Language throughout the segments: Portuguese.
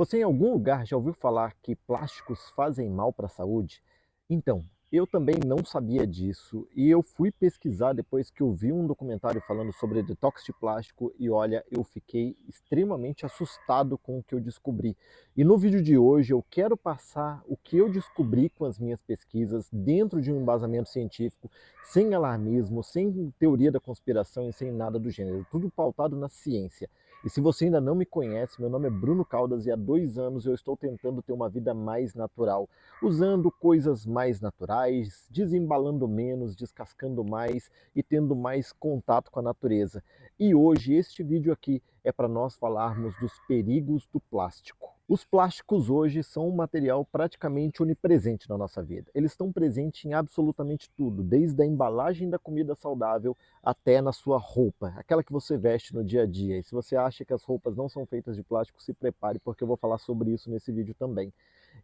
Você em algum lugar já ouviu falar que plásticos fazem mal para a saúde? Então, eu também não sabia disso e eu fui pesquisar depois que eu vi um documentário falando sobre detox de plástico e olha, eu fiquei extremamente assustado com o que eu descobri. E no vídeo de hoje eu quero passar o que eu descobri com as minhas pesquisas dentro de um embasamento científico, sem alarmismo, sem teoria da conspiração e sem nada do gênero, tudo pautado na ciência. E se você ainda não me conhece, meu nome é Bruno Caldas e há 2 anos eu estou tentando ter uma vida mais natural, usando coisas mais naturais, desembalando menos, descascando mais e tendo mais contato com a natureza. E hoje este vídeo aqui é para nós falarmos dos perigos do plástico. Os plásticos hoje são um material praticamente onipresente na nossa vida. Eles estão presentes em absolutamente tudo, desde a embalagem da comida saudável até na sua roupa, aquela que você veste no dia a dia. E se você acha que as roupas não são feitas de plástico, se prepare, porque eu vou falar sobre isso nesse vídeo também.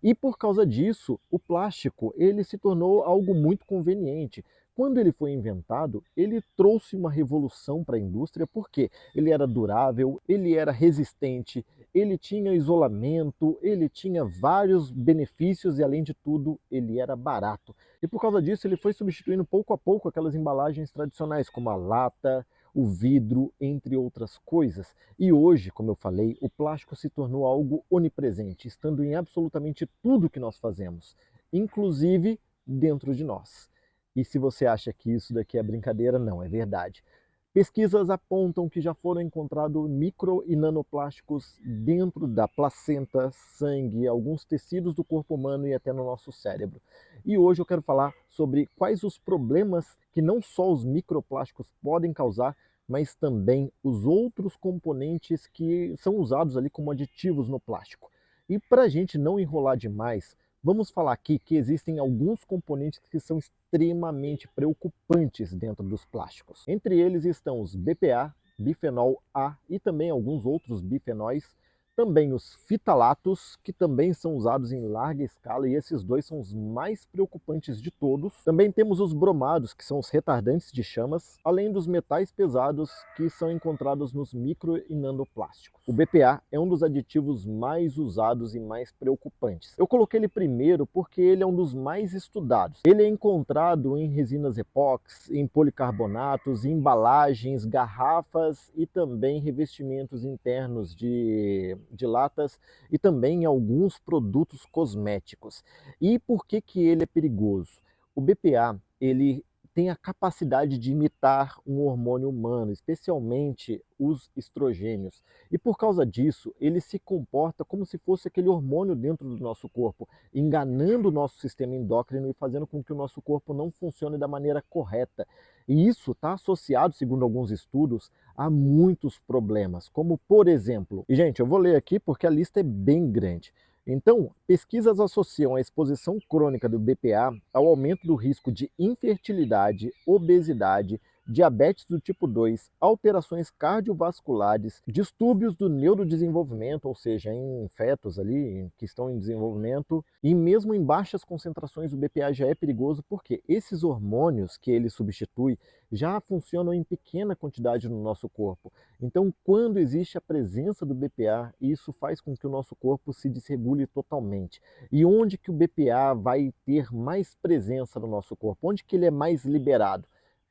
E por causa disso, o plástico ele se tornou algo muito conveniente. Quando ele foi inventado, ele trouxe uma revolução para a indústria, porque ele era durável, ele era resistente, ele tinha isolamento, ele tinha vários benefícios e, além de tudo, ele era barato. E por causa disso, ele foi substituindo pouco a pouco aquelas embalagens tradicionais, como a lata, o vidro, entre outras coisas. E hoje, como eu falei, o plástico se tornou algo onipresente, estando em absolutamente tudo que nós fazemos, inclusive dentro de nós. E se você acha que isso daqui é brincadeira, não, é verdade. Pesquisas apontam que já foram encontrados micro e nanoplásticos dentro da placenta, sangue, alguns tecidos do corpo humano e até no nosso cérebro. E hoje eu quero falar sobre quais os problemas que não só os microplásticos podem causar, mas também os outros componentes que são usados ali como aditivos no plástico. E para a gente não enrolar demais, vamos falar aqui que existem alguns componentes que são extremamente preocupantes dentro dos plásticos. Entre eles estão os BPA, bifenol A e também alguns outros bifenóis, também os fitalatos, que também são usados em larga escala, e esses dois são os mais preocupantes de todos. Também temos os bromados, que são os retardantes de chamas, além dos metais pesados, que são encontrados nos micro e nanoplásticos. O BPA é um dos aditivos mais usados e mais preocupantes. Eu coloquei ele primeiro porque ele é um dos mais estudados. Ele é encontrado em resinas epóxi, em policarbonatos, em embalagens, garrafas e também revestimentos internos de latas e também em alguns produtos cosméticos. E por que ele é perigoso? O BPA, ele tem a capacidade de imitar um hormônio humano, especialmente os estrogênios. E por causa disso, ele se comporta como se fosse aquele hormônio dentro do nosso corpo, enganando o nosso sistema endócrino e fazendo com que o nosso corpo não funcione da maneira correta. E isso está associado, segundo alguns estudos, a muitos problemas, como por exemplo, e gente, eu vou ler aqui porque a lista é bem grande. Então, pesquisas associam a exposição crônica do BPA ao aumento do risco de infertilidade, obesidade, diabetes do tipo 2, alterações cardiovasculares, distúrbios do neurodesenvolvimento, ou seja, em fetos ali que estão em desenvolvimento, e mesmo em baixas concentrações o BPA já é perigoso porque esses hormônios que ele substitui já funcionam em pequena quantidade no nosso corpo. Então, quando existe a presença do BPA, isso faz com que o nosso corpo se desregule totalmente. E onde que o BPA vai ter mais presença no nosso corpo? Onde que ele é mais liberado?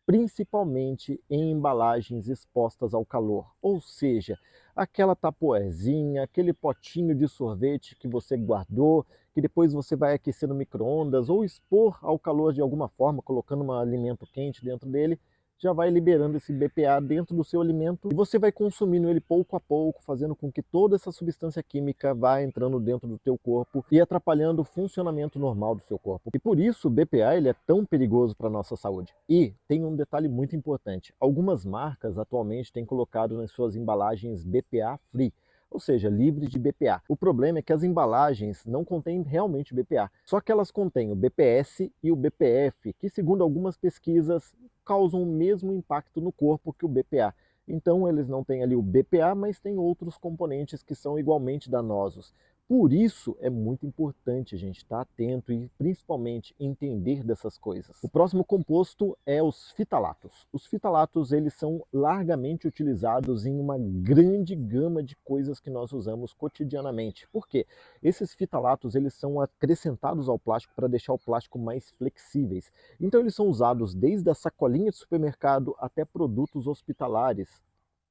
Principalmente em embalagens expostas ao calor, ou seja, aquela tapoezinha, aquele potinho de sorvete que você guardou, que depois você vai aquecer no micro-ondas ou expor ao calor de alguma forma, colocando um alimento quente dentro dele, já vai liberando esse BPA dentro do seu alimento e você vai consumindo ele pouco a pouco, fazendo com que toda essa substância química vá entrando dentro do teu corpo e atrapalhando o funcionamento normal do seu corpo. E por isso o BPA ele é tão perigoso para a nossa saúde. E tem um detalhe muito importante, algumas marcas atualmente têm colocado nas suas embalagens BPA Free, ou seja, livre de BPA. O problema é que as embalagens não contêm realmente BPA, só que elas contêm o BPS e o BPF, que segundo algumas pesquisas causam o mesmo impacto no corpo que o BPA. Então eles não têm ali o BPA, mas tem outros componentes que são igualmente danosos. Por isso é muito importante a gente estar atento e principalmente entender dessas coisas. O próximo composto é os fitalatos. Os fitalatos eles são largamente utilizados em uma grande gama de coisas que nós usamos cotidianamente. Por quê? Esses fitalatos eles são acrescentados ao plástico para deixar o plástico mais flexíveis. Então eles são usados desde a sacolinha de supermercado até produtos hospitalares,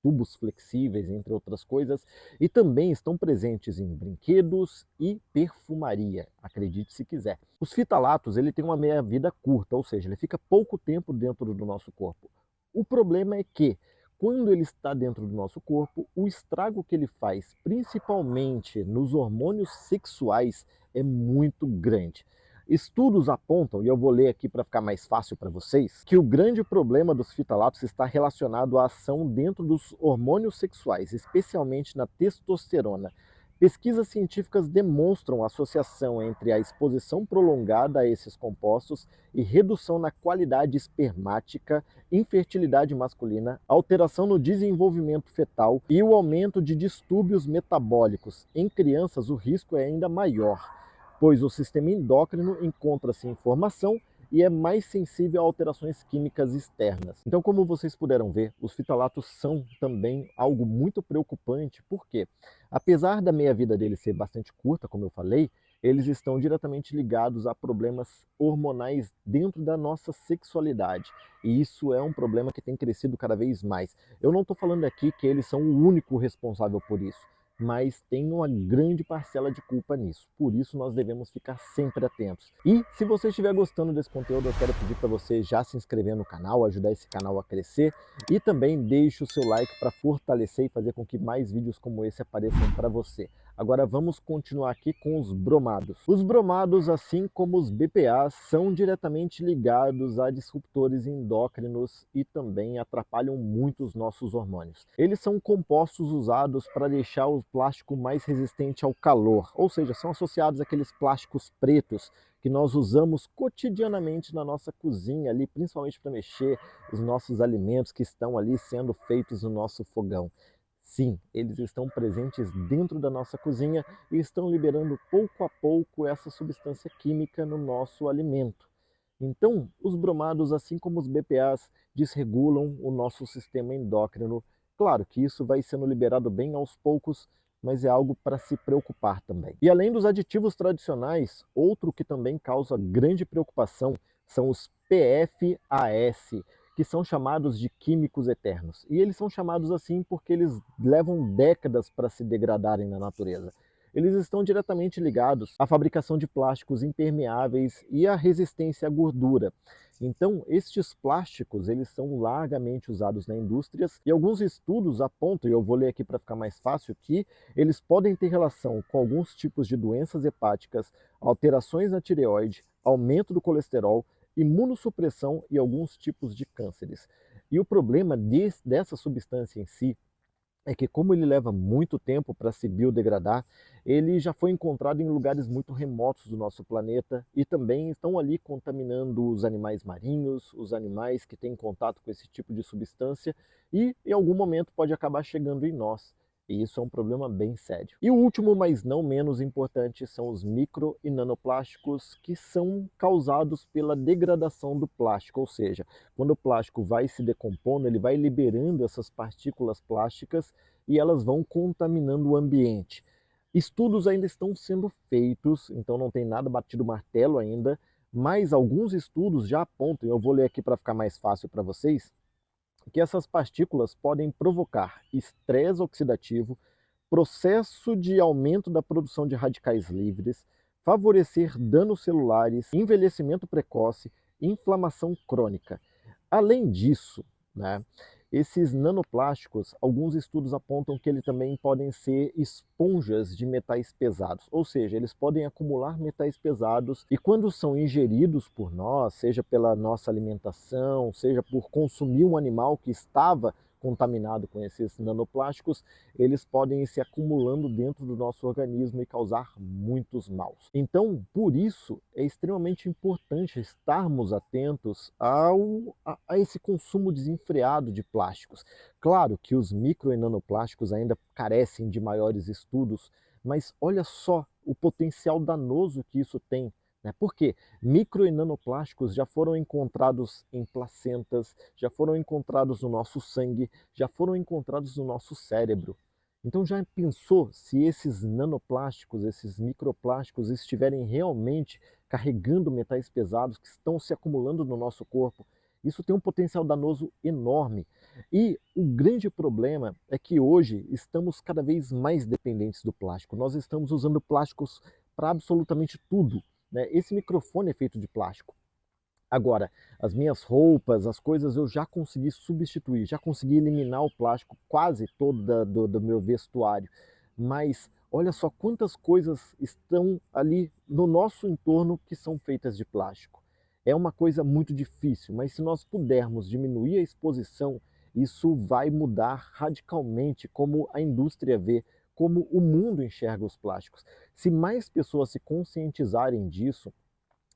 tubos flexíveis, entre outras coisas, e também estão presentes em brinquedos e perfumaria, acredite se quiser. Os fitalatos ele tem uma meia-vida curta, ou seja, ele fica pouco tempo dentro do nosso corpo. O problema é que, quando ele está dentro do nosso corpo, o estrago que ele faz, principalmente nos hormônios sexuais, é muito grande. Estudos apontam, e eu vou ler aqui para ficar mais fácil para vocês, que o grande problema dos fitalatos está relacionado à ação dentro dos hormônios sexuais, especialmente na testosterona. Pesquisas científicas demonstram associação entre a exposição prolongada a esses compostos e redução na qualidade espermática, infertilidade masculina, alteração no desenvolvimento fetal e o aumento de distúrbios metabólicos. Em crianças, o risco é ainda maior, pois o sistema endócrino encontra-se em formação e é mais sensível a alterações químicas externas. Então, como vocês puderam ver, os fitalatos são também algo muito preocupante, porque apesar da meia-vida deles ser bastante curta, como eu falei, eles estão diretamente ligados a problemas hormonais dentro da nossa sexualidade. E isso é um problema que tem crescido cada vez mais. Eu não estou falando aqui que eles são o único responsável por isso, mas tem uma grande parcela de culpa nisso. Por isso nós devemos ficar sempre atentos. E se você estiver gostando desse conteúdo, eu quero pedir para você já se inscrever no canal, ajudar esse canal a crescer e também deixe o seu like para fortalecer e fazer com que mais vídeos como esse apareçam para você. Agora vamos continuar aqui com os bromados. Os bromados, assim como os BPAs, são diretamente ligados a disruptores endócrinos e também atrapalham muito os nossos hormônios. Eles são compostos usados para deixar o plástico mais resistente ao calor, ou seja, são associados àqueles plásticos pretos que nós usamos cotidianamente na nossa cozinha ali, principalmente para mexer os nossos alimentos que estão ali sendo feitos no nosso fogão. Sim, eles estão presentes dentro da nossa cozinha e estão liberando pouco a pouco essa substância química no nosso alimento. Então, os bromados, assim como os BPAs, desregulam o nosso sistema endócrino. Claro que isso vai sendo liberado bem aos poucos, mas é algo para se preocupar também. E além dos aditivos tradicionais, outro que também causa grande preocupação são os PFAS, que são chamados de químicos eternos. E eles são chamados assim porque eles levam décadas para se degradarem na natureza. Eles estão diretamente ligados à fabricação de plásticos impermeáveis e à resistência à gordura. Então, estes plásticos, eles são largamente usados na indústria e alguns estudos apontam, e eu vou ler aqui para ficar mais fácil, que eles podem ter relação com alguns tipos de doenças hepáticas, alterações na tireoide, aumento do colesterol, imunossupressão e alguns tipos de cânceres. E o problema dessa substância em si é que, como ele leva muito tempo para se biodegradar, ele já foi encontrado em lugares muito remotos do nosso planeta e também estão ali contaminando os animais marinhos, os animais que têm contato com esse tipo de substância e em algum momento pode acabar chegando em nós. E isso é um problema bem sério. E o último, mas não menos importante, são os micro e nanoplásticos, que são causados pela degradação do plástico, ou seja, quando o plástico vai se decompondo, ele vai liberando essas partículas plásticas e elas vão contaminando o ambiente. Estudos ainda estão sendo feitos, então não tem nada batido martelo ainda, mas alguns estudos já apontam, eu vou ler aqui para ficar mais fácil para vocês, que essas partículas podem provocar estresse oxidativo, processo de aumento da produção de radicais livres, favorecer danos celulares, envelhecimento precoce, inflamação crônica. Além disso, né, esses nanoplásticos, alguns estudos apontam que eles também podem ser esponjas de metais pesados, ou seja, eles podem acumular metais pesados e quando são ingeridos por nós, seja pela nossa alimentação, seja por consumir um animal que estava contaminado com esses nanoplásticos, eles podem ir se acumulando dentro do nosso organismo e causar muitos maus. Então, por isso, é extremamente importante estarmos atentos a esse consumo desenfreado de plásticos. Claro que os micro e nanoplásticos ainda carecem de maiores estudos, mas olha só o potencial danoso que isso tem, né? Porque micro e nanoplásticos já foram encontrados em placentas, já foram encontrados no nosso sangue, já foram encontrados no nosso cérebro. Então já pensou se esses nanoplásticos, esses microplásticos estiverem realmente carregando metais pesados que estão se acumulando no nosso corpo? Isso tem um potencial danoso enorme. E o grande problema é que hoje estamos cada vez mais dependentes do plástico. Nós estamos usando plásticos para absolutamente tudo, né? Esse microfone é feito de plástico. Agora, as minhas roupas, as coisas eu já consegui substituir, já consegui eliminar o plástico quase todo do meu vestuário. Mas olha só quantas coisas estão ali no nosso entorno que são feitas de plástico. É uma coisa muito difícil, mas se nós pudermos diminuir a exposição, isso vai mudar radicalmente como a indústria vê, como o mundo enxerga os plásticos. Se mais pessoas se conscientizarem disso,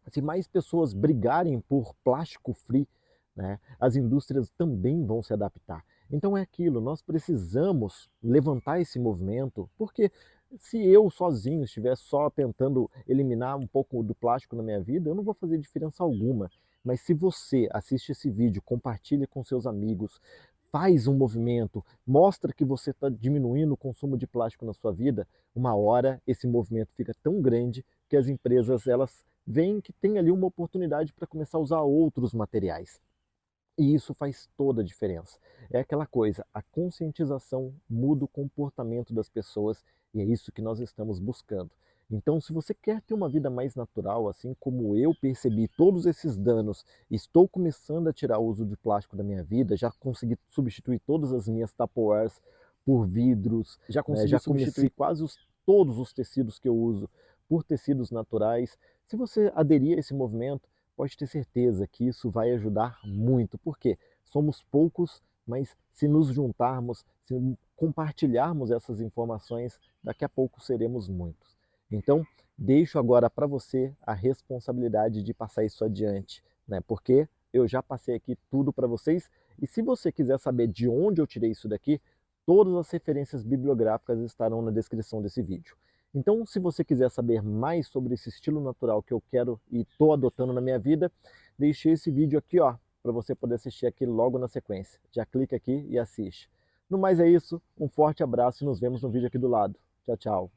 se mais pessoas brigarem por plástico free, né, as indústrias também vão se adaptar. Então é aquilo, nós precisamos levantar esse movimento, porque se eu sozinho estiver só tentando eliminar um pouco do plástico na minha vida, eu não vou fazer diferença alguma. Mas se você assiste esse vídeo, compartilha com seus amigos, faz um movimento, mostra que você está diminuindo o consumo de plástico na sua vida, uma hora esse movimento fica tão grande que as empresas elas veem que tem ali uma oportunidade para começar a usar outros materiais. E isso faz toda a diferença. É aquela coisa, a conscientização muda o comportamento das pessoas e é isso que nós estamos buscando. Então, se você quer ter uma vida mais natural, assim como eu percebi todos esses danos, estou começando a tirar o uso de plástico da minha vida, já consegui substituir todas as minhas Tupperwares por vidros, já consegui, né, já substituir quase todos os tecidos que eu uso por tecidos naturais. Se você aderir a esse movimento, pode ter certeza que isso vai ajudar muito, porque somos poucos, mas se nos juntarmos, se compartilharmos essas informações, daqui a pouco seremos muitos. Então, deixo agora para você a responsabilidade de passar isso adiante, né? Porque eu já passei aqui tudo para vocês, e se você quiser saber de onde eu tirei isso daqui, todas as referências bibliográficas estarão na descrição desse vídeo. Então, se você quiser saber mais sobre esse estilo natural que eu quero e estou adotando na minha vida, deixei esse vídeo aqui, ó, para você poder assistir aqui logo na sequência. Já clica aqui e assiste. No mais é isso, um forte abraço e nos vemos no vídeo aqui do lado. Tchau, tchau.